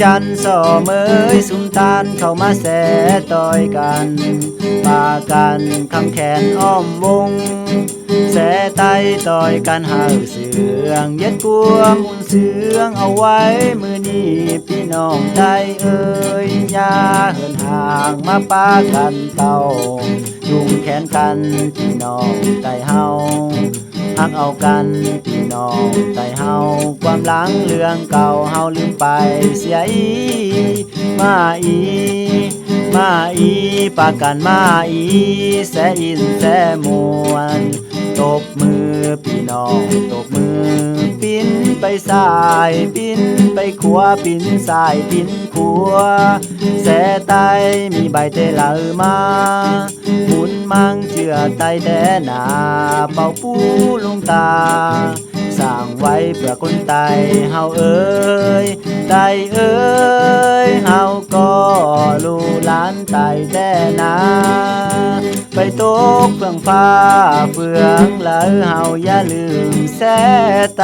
จันทร์สอเมยสุมตานเข้ามาแสต่อยกันปากันคำแขนอ้อมวงแสไตต่อยกันหาเสืองเย็ดกวมอุ่นเสืองเอาไว้มือนี้พี่น้องใจเอ่ยยาเหินห่างมาปากันเต่าจุงแขนกันพี่น้องใจเฮาฮักเอากันพี่น้องใจเฮาความหลังเรื่องเก่าเฮาลืมไปเสียมาปากันมาแสอินแสมวนตบมือพี่น้องตบมือปิ้นไปซ้ายปิ้นไปขวาปิ้นซ้ายปิ้นขวาแสไตมีใบเตลามาหมุนมังเจือไตแต่หนาเป่าปูลงตาสร้างไว้เพื่อคนไตเฮาเอ้ยไตเอ้ยเฮาก็ลูหลานไตแต่นาไปตกเฟื่องฟ้าเฟื่องแล้วเฮาอย่าลืมแสไต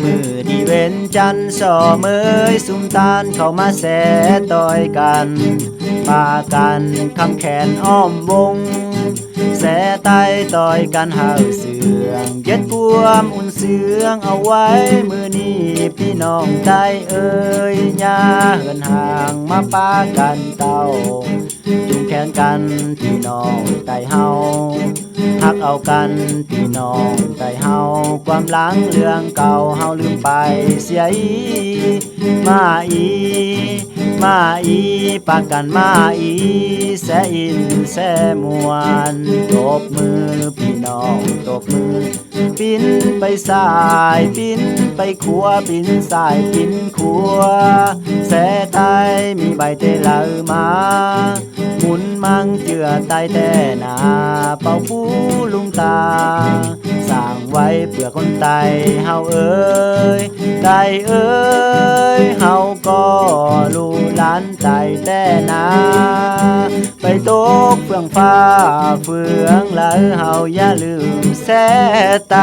มือดีเว้นจันทร์สอเมยสุมตานเข้ามาแสต่อยกันปากันคำแขนอ้อมวงแสไตต่อยกันหาเสืองเย็ดกวมอุ่นเสืองเอาไว้มือนี้พี่น้องใจเอ่ยยาเหินห่างมาปากันเต่าจุงแขนกันพี่น้องใจเฮาฮักเอากันพี่น้องใจเฮาความหลังเรื่องเก่าเฮาลืมไปเสียมาปากันมาแสอินแสมวนตบมือพี่น้องตบมือปิ้นไปซ้ายปิ้นไปขวาปิ้นซ้ายปิ้นขวาแสไตมีใบเตลามาหมุนมังเจือไตแต่หนาเป่าปูลุงตาสร้างไว้เพื่อคนไตเฮาเอ้ยไตเอ้ยเฮาก็ลูหลานไตแต่นาไปตกเฟื่องฟ้าเฟื่องแล้วเฮาอย่าลืมแสไต